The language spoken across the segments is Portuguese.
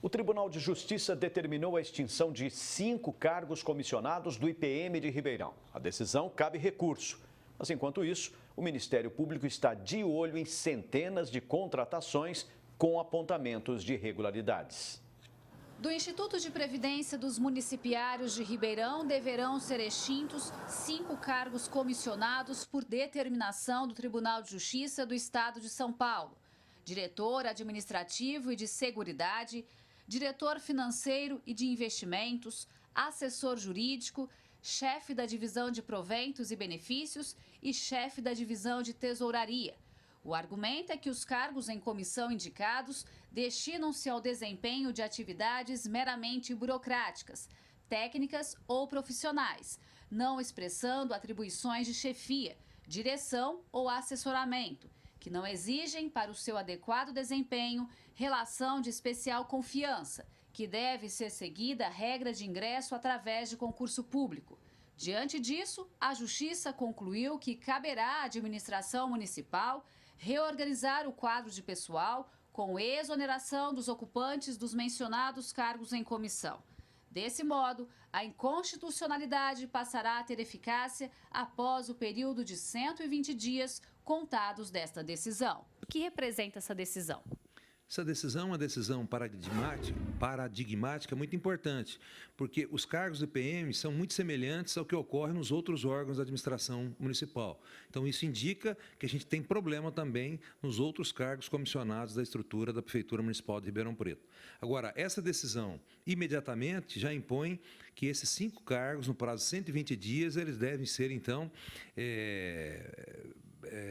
O Tribunal de Justiça determinou a extinção de 5 cargos comissionados do IPM de Ribeirão. A decisão cabe recurso. Mas, enquanto isso, o Ministério Público está de olho em centenas de contratações com apontamentos de irregularidades. Do Instituto de Previdência dos Municipiários de Ribeirão deverão ser extintos 5 cargos comissionados por determinação do Tribunal de Justiça do Estado de São Paulo. Diretor administrativo e de seguridade, diretor financeiro e de investimentos, assessor jurídico, chefe da divisão de proventos e benefícios e chefe da divisão de tesouraria. O argumento é que os cargos em comissão indicados destinam-se ao desempenho de atividades meramente burocráticas, técnicas ou profissionais, não expressando atribuições de chefia, direção ou assessoramento, que não exigem para o seu adequado desempenho relação de especial confiança, que deve ser seguida a regra de ingresso através de concurso público. Diante disso, a Justiça concluiu que caberá à administração municipal reorganizar o quadro de pessoal com exoneração dos ocupantes dos mencionados cargos em comissão. Desse modo, a inconstitucionalidade passará a ter eficácia após o período de 120 dias contados desta decisão. O que representa essa decisão? Essa decisão é uma decisão paradigmática muito importante, porque os cargos do IPM são muito semelhantes ao que ocorre nos outros órgãos da administração municipal. Então, isso indica que a gente tem problema também nos outros cargos comissionados da estrutura da Prefeitura Municipal de Ribeirão Preto. Agora, essa decisão imediatamente já impõe que esses 5 cargos, no prazo de 120 dias, eles devem ser, então,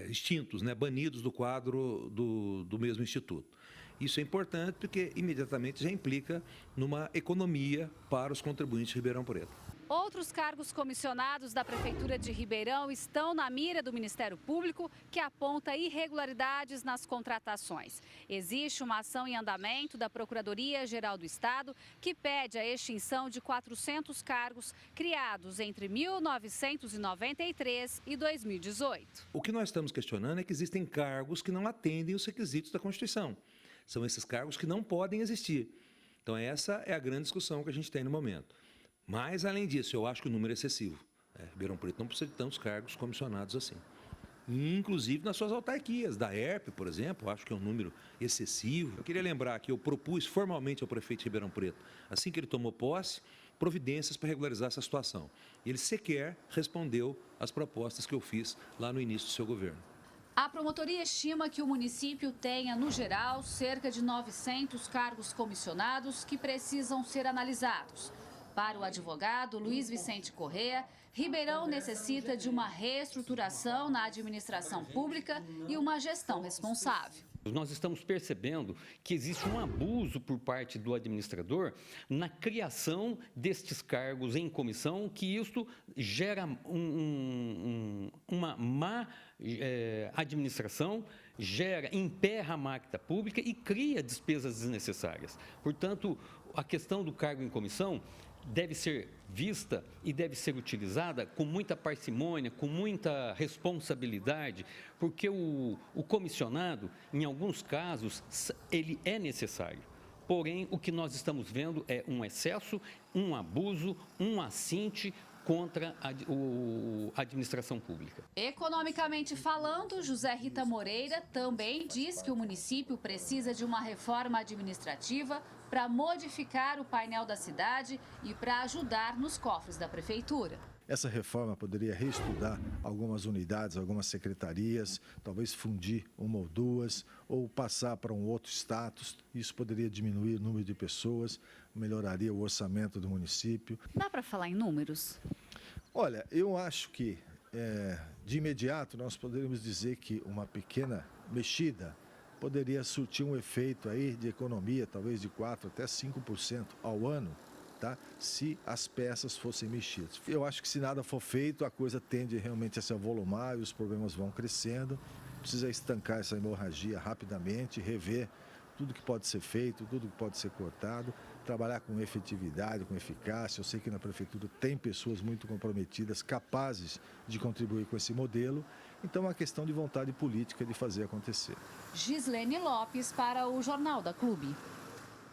extintos, né, banidos do quadro do mesmo instituto. Isso é importante porque imediatamente já implica numa economia para os contribuintes de Ribeirão Preto. Outros cargos comissionados da Prefeitura de Ribeirão estão na mira do Ministério Público, que aponta irregularidades nas contratações. Existe uma ação em andamento da Procuradoria-Geral do Estado que pede a extinção de 400 cargos criados entre 1993 e 2018. O que nós estamos questionando é que existem cargos que não atendem os requisitos da Constituição. São esses cargos que não podem existir. Então, essa é a grande discussão que a gente tem no momento. Mas, além disso, eu acho que o número é excessivo. Ribeirão Preto não precisa de tantos cargos comissionados assim. Inclusive nas suas autarquias. Da ERP, por exemplo, eu acho que é um número excessivo. Eu queria lembrar que eu propus formalmente ao prefeito de Ribeirão Preto, assim que ele tomou posse, providências para regularizar essa situação. E ele sequer respondeu às propostas que eu fiz lá no início do seu governo. A promotoria estima que o município tenha, no geral, cerca de 900 cargos comissionados que precisam ser analisados. Para o advogado Luiz Vicente Corrêa, Ribeirão necessita de uma reestruturação na administração pública e uma gestão responsável. Nós estamos percebendo que existe um abuso por parte do administrador na criação destes cargos em comissão, que isto gera uma má administração, emperra a máquina pública e cria despesas desnecessárias. Portanto, a questão do cargo em comissão deve ser vista e deve ser utilizada com muita parcimônia, com muita responsabilidade, porque o comissionado, em alguns casos, ele é necessário. Porém, o que nós estamos vendo é um excesso, um abuso, um assinte contra a administração pública. Economicamente falando, José Rita Moreira também diz que o município precisa de uma reforma administrativa para modificar o painel da cidade e para ajudar nos cofres da prefeitura. Essa reforma poderia reestudar algumas unidades, algumas secretarias, talvez fundir uma ou duas, ou passar para um outro status. Isso poderia diminuir o número de pessoas, melhoraria o orçamento do município. Dá para falar em números? Olha, eu acho que de imediato nós poderíamos dizer que uma pequena mexida poderia surtir um efeito aí de economia, talvez de 4% até 5% ao ano, tá? Se as peças fossem mexidas. Eu acho que se nada for feito, a coisa tende realmente a se avolumar e os problemas vão crescendo. Precisa estancar essa hemorragia rapidamente, rever tudo que pode ser feito, tudo que pode ser cortado, trabalhar com efetividade, com eficácia. Eu sei que na prefeitura tem pessoas muito comprometidas, capazes de contribuir com esse modelo. Então, é uma questão de vontade política de fazer acontecer. Gislene Lopes para o Jornal da Clube.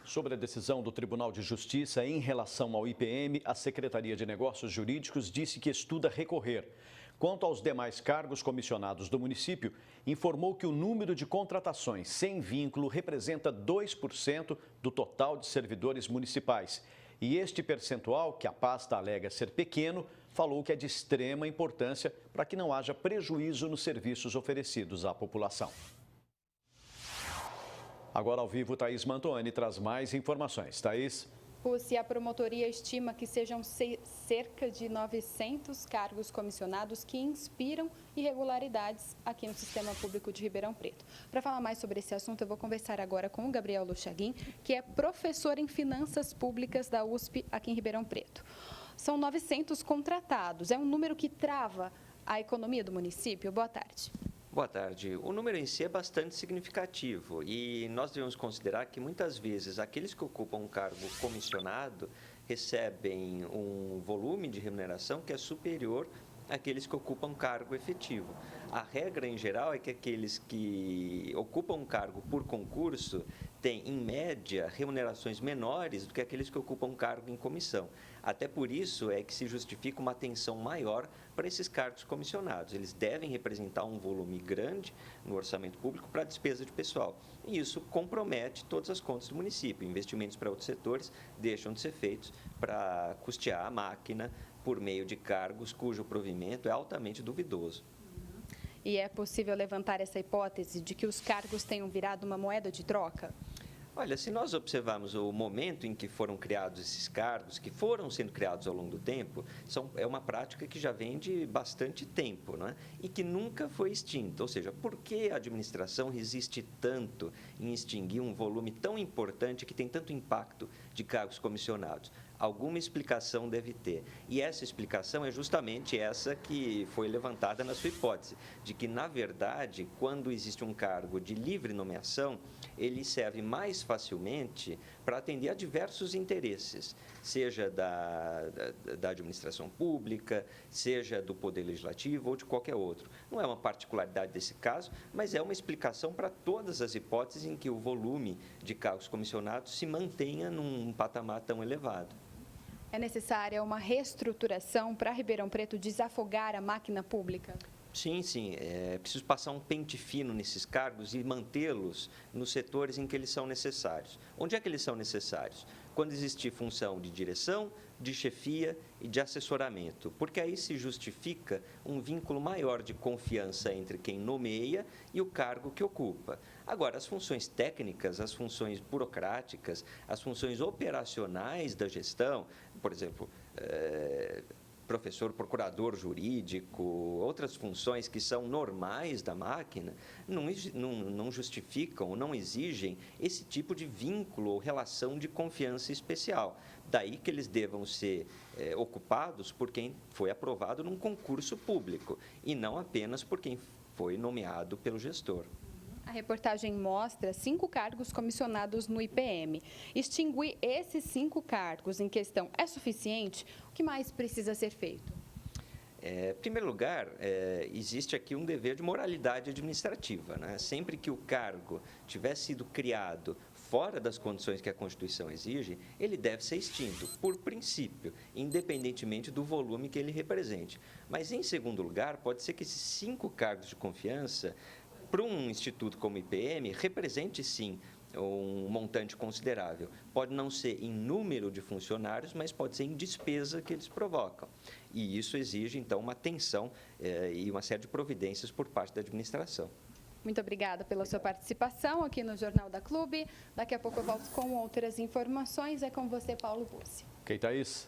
Sobre a decisão do Tribunal de Justiça em relação ao IPM, a Secretaria de Negócios Jurídicos disse que estuda recorrer. Quanto aos demais cargos comissionados do município, informou que o número de contratações sem vínculo representa 2% do total de servidores municipais. E este percentual, que a pasta alega ser pequeno, falou que é de extrema importância para que não haja prejuízo nos serviços oferecidos à população. Agora ao vivo, Thaís Mantoani traz mais informações. Thaís. A promotoria estima que sejam cerca de 900 cargos comissionados que inspiram irregularidades aqui no Sistema Público de Ribeirão Preto. Para falar mais sobre esse assunto, eu vou conversar agora com o Gabriel Luchaguin, que é professor em Finanças Públicas da USP aqui em Ribeirão Preto. São 900 contratados, é um número que trava a economia do município. Boa tarde. Boa tarde. O número em si é bastante significativo e nós devemos considerar que muitas vezes aqueles que ocupam um cargo comissionado recebem um volume de remuneração que é superior àqueles que ocupam um cargo efetivo. A regra em geral é que aqueles que ocupam um cargo por concurso têm, em média, remunerações menores do que aqueles que ocupam um cargo em comissão. Até por isso é que se justifica uma atenção maior para esses cargos comissionados. Eles devem representar um volume grande no orçamento público para a despesa de pessoal. E isso compromete todas as contas do município. Investimentos para outros setores deixam de ser feitos para custear a máquina por meio de cargos cujo provimento é altamente duvidoso. E é possível levantar essa hipótese de que os cargos tenham virado uma moeda de troca? Olha, se nós observarmos o momento em que foram criados esses cargos, que foram sendo criados ao longo do tempo, é uma prática que já vem de bastante tempo, né? E que nunca foi extinta. Ou seja, por que a administração resiste tanto em extinguir um volume tão importante que tem tanto impacto de cargos comissionados? Alguma explicação deve ter. E essa explicação é justamente essa que foi levantada na sua hipótese, de que, na verdade, quando existe um cargo de livre nomeação, ele serve mais facilmente para atender a diversos interesses, seja da administração pública, seja do Poder Legislativo ou de qualquer outro. Não é uma particularidade desse caso, mas é uma explicação para todas as hipóteses em que o volume de cargos comissionados se mantenha num patamar tão elevado. É necessária uma reestruturação para Ribeirão Preto desafogar a máquina pública? Sim, sim. É preciso passar um pente fino nesses cargos e mantê-los nos setores em que eles são necessários. Onde é que eles são necessários? Quando existir função de direção, de chefia e de assessoramento, porque aí se justifica um vínculo maior de confiança entre quem nomeia e o cargo que ocupa. Agora, as funções técnicas, as funções burocráticas, as funções operacionais da gestão, por exemplo, professor, procurador jurídico, outras funções que são normais da máquina, não justificam, não exigem esse tipo de vínculo ou relação de confiança especial. Daí que eles devam ser ocupados por quem foi aprovado num concurso público e não apenas por quem foi nomeado pelo gestor. A reportagem mostra 5 cargos comissionados no IPM. Extinguir esses 5 cargos em questão é suficiente? O que mais precisa ser feito? Em primeiro lugar, existe aqui um dever de moralidade administrativa, né? Sempre que o cargo tiver sido criado fora das condições que a Constituição exige, ele deve ser extinto, por princípio, independentemente do volume que ele represente. Mas, em segundo lugar, pode ser que esses 5 cargos de confiança, para um instituto como o IPM, represente, sim, um montante considerável. Pode não ser em número de funcionários, mas pode ser em despesa que eles provocam. E isso exige, então, uma atenção e uma série de providências por parte da administração. Muito obrigada pela sua participação aqui no Jornal da Clube. Daqui a pouco eu volto com outras informações. É com você, Paulo Bussi. Ok, Thaís.